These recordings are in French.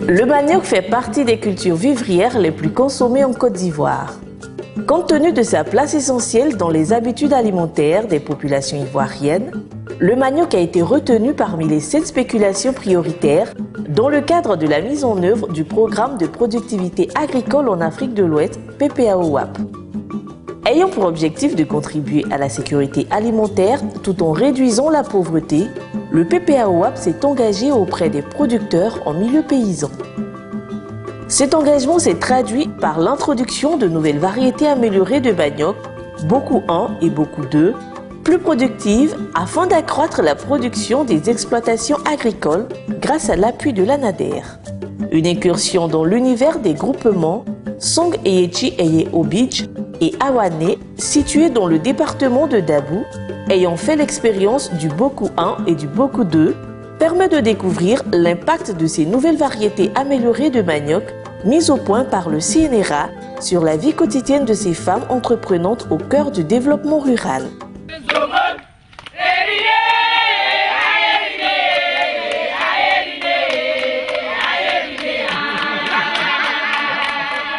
Le manioc fait partie des cultures vivrières les plus consommées en Côte d'Ivoire. Compte tenu de sa place essentielle dans les habitudes alimentaires des populations ivoiriennes, le manioc a été retenu parmi les 7 spéculations prioritaires dans le cadre de la mise en œuvre du programme de productivité agricole en Afrique de l'Ouest, PPAOAP. Ayant pour objectif de contribuer à la sécurité alimentaire tout en réduisant la pauvreté, le PPAOAP s'est engagé auprès des producteurs en milieu paysan. Cet engagement s'est traduit par l'introduction de nouvelles variétés améliorées de manioc, beaucoup 1 et beaucoup 2, plus productives afin d'accroître la production des exploitations agricoles grâce à l'appui de l'ANADER. Une incursion dans l'univers des groupements Song Eyechi Eye Obidj et Awane, situés dans le département de Dabou, ayant fait l'expérience du Boku 1 et du Boku 2, permet de découvrir l'impact de ces nouvelles variétés améliorées de manioc mises au point par le CNRA sur la vie quotidienne de ces femmes entreprenantes au cœur du développement rural.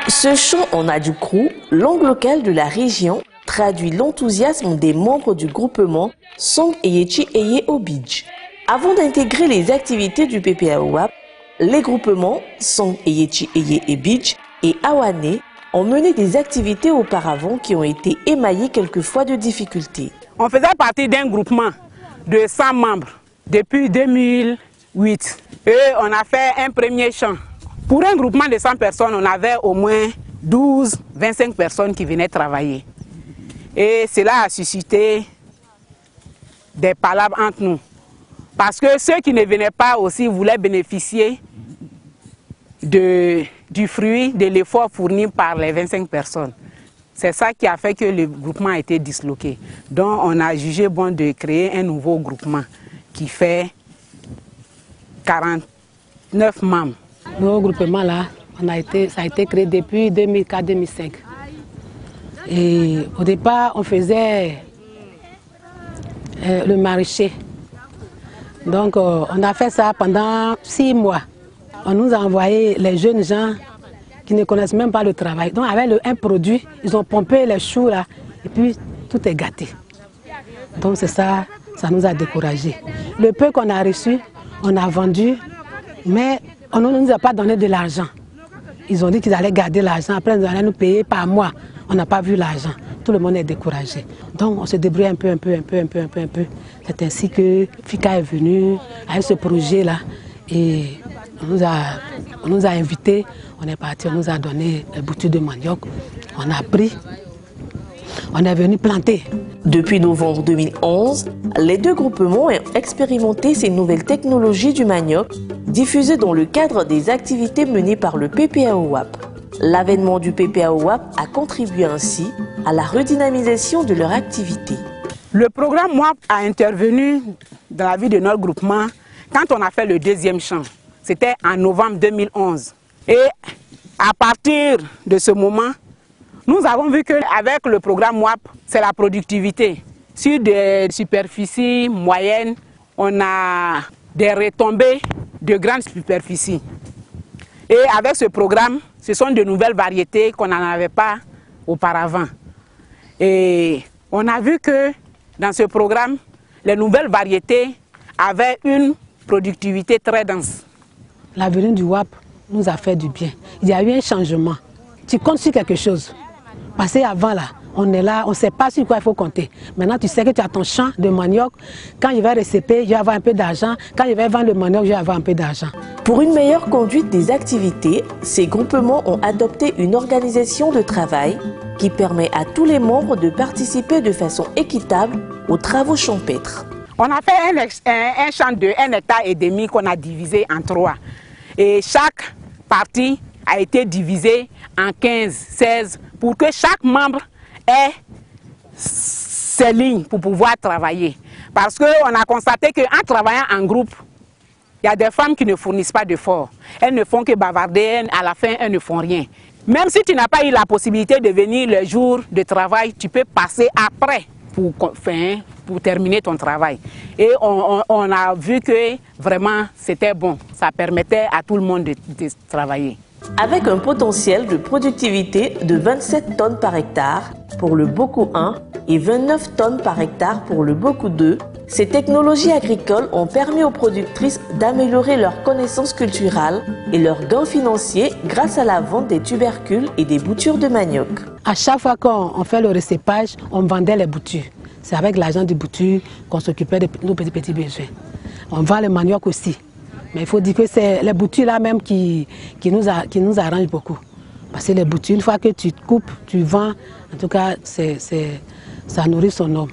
Ce chant en adjoukrou, langue locale de la région, traduit l'enthousiasme des membres du groupement Song Eyechi Eye Obidj. Avant d'intégrer les activités du PPAOAP, les groupements Song Eyechi Eye Obidj et Awane ont mené des activités auparavant qui ont été émaillées quelquefois de difficultés. On faisait partie d'un groupement de 100 membres depuis 2008 et on a fait un premier chant. Pour un groupement de 100 personnes, on avait au moins 12-25 personnes qui venaient travailler. Et cela a suscité des palabres entre nous. Parce que ceux qui ne venaient pas aussi voulaient bénéficier du fruit de l'effort fourni par les 25 personnes. C'est ça qui a fait que le groupement a été disloqué. Donc on a jugé bon de créer un nouveau groupement qui fait 49 membres. Nos groupements là, ça a été créé depuis 2004-2005. Et au départ, on faisait le maraîcher. Donc on a fait ça pendant 6 mois. On nous a envoyé les jeunes gens qui ne connaissent même pas le travail. Donc avec un produit, ils ont pompé les choux là et puis tout est gâté. Donc c'est ça, ça nous a découragés. Le peu qu'on a reçu, on a vendu, mais on ne nous a pas donné de l'argent. Ils ont dit qu'ils allaient garder l'argent, après ils allaient nous payer par mois. On n'a pas vu l'argent. Tout le monde est découragé. Donc on se débrouille un peu. C'est ainsi que FICA est venu avec ce projet-là et on nous a invités, on est parti, on nous a donné les boutures de manioc, on a pris, on est venu planter. Depuis novembre 2011, les 2 groupements ont expérimenté ces nouvelles technologies du manioc diffusées dans le cadre des activités menées par le PPAOAP. L'avènement du PPAOAP a contribué ainsi à la redynamisation de leur activité. Le programme MOAP a intervenu dans la vie de notre groupement quand on a fait le 2e chant. C'était en novembre 2011. Et à partir de ce moment, nous avons vu qu'avec le programme MOAP, c'est la productivité. Sur des superficies moyennes, on a des retombées de grandes superficies. Et avec ce programme, ce sont de nouvelles variétés qu'on n'en avait pas auparavant. Et on a vu que dans ce programme, les nouvelles variétés avaient une productivité très dense. La venue du WAP nous a fait du bien. Il y a eu un changement. Tu comptes sur quelque chose. Parce qu'avant là, on est là, on ne sait pas sur quoi il faut compter. Maintenant, tu sais que tu as ton champ de manioc. Quand il va récéper, je vais avoir un peu d'argent. Quand il va vendre le manioc, je vais avoir un peu d'argent. Pour une meilleure conduite des activités, ces groupements ont adopté une organisation de travail qui permet à tous les membres de participer de façon équitable aux travaux champêtres. On a fait un champ de 1,5 hectare qu'on a divisé en 3. Et chaque partie a été divisée en 15, 16 pour que chaque membre ait ses lignes pour pouvoir travailler. Parce qu'on a constaté qu'en travaillant en groupe, Il y a des femmes qui ne fournissent pas d'efforts. Elles ne font que bavarder, à la fin, elles ne font rien. Même si tu n'as pas eu la possibilité de venir le jour de travail, tu peux passer après pour terminer ton travail. Et on a vu que vraiment c'était bon. Ça permettait à tout le monde de travailler. Avec un potentiel de productivité de 27 tonnes par hectare pour le Boku 1 et 29 tonnes par hectare pour le Boku 2, ces technologies agricoles ont permis aux productrices d'améliorer leurs connaissances culturelles et leurs gains financiers grâce à la vente des tubercules et des boutures de manioc. À chaque fois qu'on fait le recépage, on vendait les boutures. C'est avec l'argent des boutures qu'on s'occupait de nos petits besoins. On vend le manioc aussi. Mais il faut dire que c'est les boutures là même qui nous arrangent beaucoup. Parce que les boutures, une fois que tu coupes, tu vends, en tout cas, ça nourrit son homme.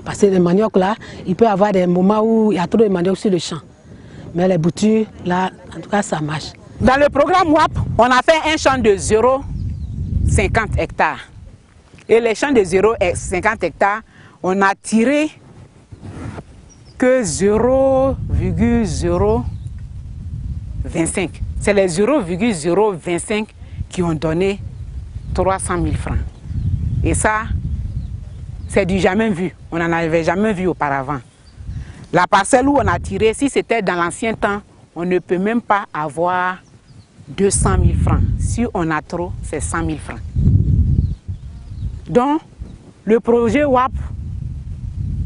Parce que le manioc là, il peut y avoir des moments où il y a trop de manioc sur le champ. Mais les boutures là, en tout cas, ça marche. Dans le programme WAP, on a fait un champ de 0,50 hectares. Et les champs de 0,50 hectares, on a tiré que 0,025. C'est les 0,025 qui ont donné 300 000 francs. Et ça, c'est du jamais vu. On n'en avait jamais vu auparavant. La parcelle où on a tiré, si c'était dans l'ancien temps, on ne peut même pas avoir 200 000 francs. Si on a trop, c'est 100 000 francs. Donc, le projet WAP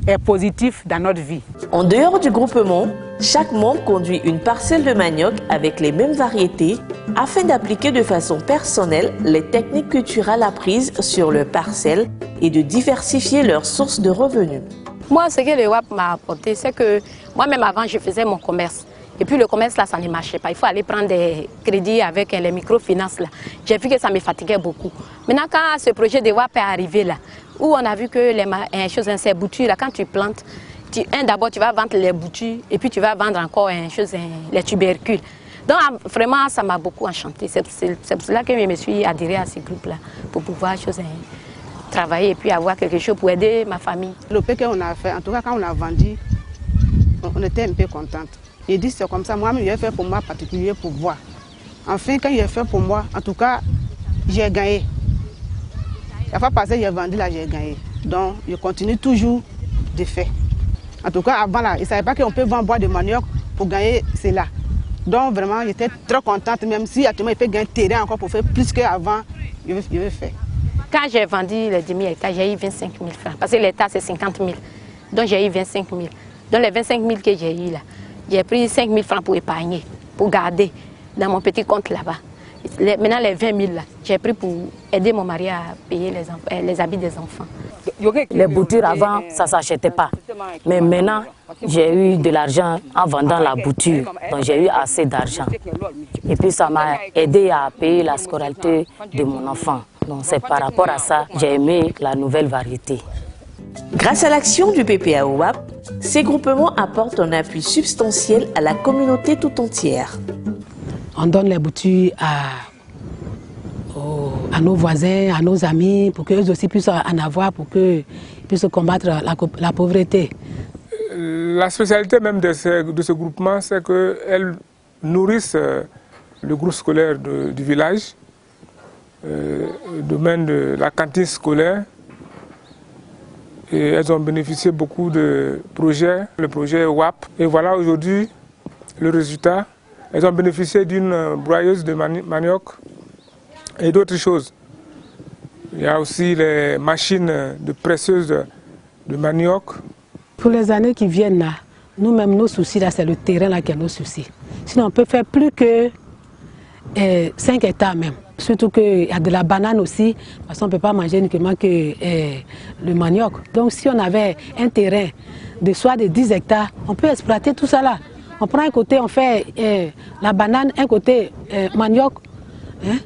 est positif dans notre vie. En dehors du groupement, chaque membre conduit une parcelle de manioc avec les mêmes variétés afin d'appliquer de façon personnelle les techniques culturelles apprises sur leur parcelle et de diversifier leurs sources de revenus. Moi, ce que le WAP m'a apporté, c'est que moi-même avant, je faisais mon commerce. Et puis le commerce là, ça ne marchait pas. Il faut aller prendre des crédits avec les microfinances là. J'ai vu que ça me fatiguait beaucoup. Maintenant, quand ce projet de WAP est arrivé là, où on a vu que ces boutures là, quand tu plantes, d'abord tu vas vendre les boutures et puis tu vas vendre encore les tubercules. Donc vraiment, ça m'a beaucoup enchanté. C'est pour cela que je me suis adhérée à ce groupe là, pour pouvoir travailler et puis avoir quelque chose pour aider ma famille. Le peu qu'on a fait, en tout cas quand on a vendu, on était un peu contente. J'ai dit c'est comme ça, moi-même, j'ai fait pour moi particulier pour voir. Enfin, quand j'ai fait pour moi, en tout cas, j'ai gagné. La fois passée, j'ai vendu, là, j'ai gagné. Donc, je continue toujours de faire. En tout cas, avant, là, je ne savais pas qu'on peut vendre bois de manioc pour gagner cela. Donc, vraiment, j'étais très contente, même si actuellement, il peut gagner terrain encore pour faire plus qu'avant, je vais faire. Quand j'ai vendu les demi-hectares, j'ai eu 25 000 francs. Parce que l'hectare, c'est 50 000. Donc, j'ai eu 25 000. Donc, les 25 000 que j'ai eu là, j'ai pris 5 000 francs pour épargner, pour garder dans mon petit compte là-bas. Maintenant, les 20 000 là, j'ai pris pour aider mon mari à payer les habits des enfants. Les boutures avant, ça ne s'achetait pas. Mais maintenant, j'ai eu de l'argent en vendant la bouture. Donc j'ai eu assez d'argent. Et puis ça m'a aidé à payer la scolarité de mon enfant. Donc c'est par rapport à ça que j'ai aimé la nouvelle variété. Grâce à l'action du PPA-OAP, ces groupements apportent un appui substantiel à la communauté tout entière. On donne les boutures à nos voisins, à nos amis, pour qu'eux aussi puissent en avoir, pour qu'ils puissent combattre la pauvreté. La spécialité même de ce groupement, c'est qu'elles nourrissent le groupe scolaire du village, le domaine de la cantine scolaire. Et elles ont bénéficié beaucoup de projets, le projet WAP. Et voilà aujourd'hui le résultat. Elles ont bénéficié d'une broyeuse de manioc et d'autres choses. Il y a aussi les machines de presseuse de manioc. Pour les années qui viennent là, nous-mêmes, nos soucis là, c'est le terrain là qui est nos soucis. Sinon, on peut faire plus que 5 hectares même. Surtout qu'il y a de la banane aussi, parce qu'on ne peut pas manger uniquement que le manioc. Donc si on avait un terrain de soit de 10 hectares, on peut exploiter tout ça là. On prend un côté, on fait la banane, un côté manioc. Hein?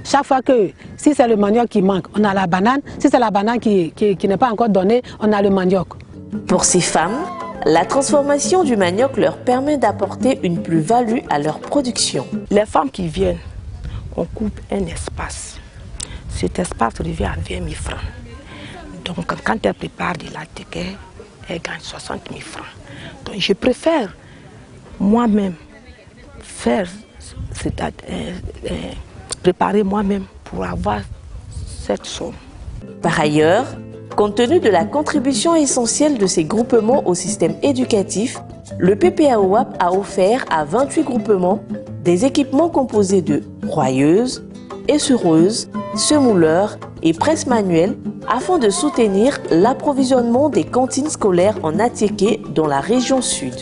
Chaque fois que, si c'est le manioc qui manque, on a la banane. Si c'est la banane qui n'est pas encore donnée, on a le manioc. Pour ces femmes, la transformation du manioc leur permet d'apporter une plus-value à leur production. Les femmes qui viennent, on coupe un espace. Cet espace revient à 20 000 francs. Donc quand elles préparent de la tequée, elles gagnent 60 000 francs. Donc je préfère moi-même faire, préparer moi-même pour avoir cette somme. Par ailleurs, compte tenu de la contribution essentielle de ces groupements au système éducatif, le PPAOAP a offert à 28 groupements des équipements composés de broyeuses, essureuses, semouleurs et presses manuelles afin de soutenir l'approvisionnement des cantines scolaires en Atiéké dans la région sud.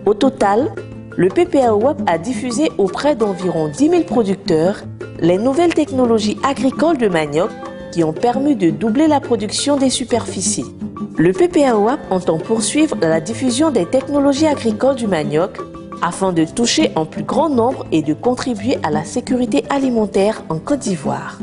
Au total, le PPAOAP a diffusé auprès d'environ 10 000 producteurs les nouvelles technologies agricoles de manioc qui ont permis de doubler la production des superficies. Le PPAOAP entend poursuivre la diffusion des technologies agricoles du manioc afin de toucher un plus grand nombre et de contribuer à la sécurité alimentaire en Côte d'Ivoire.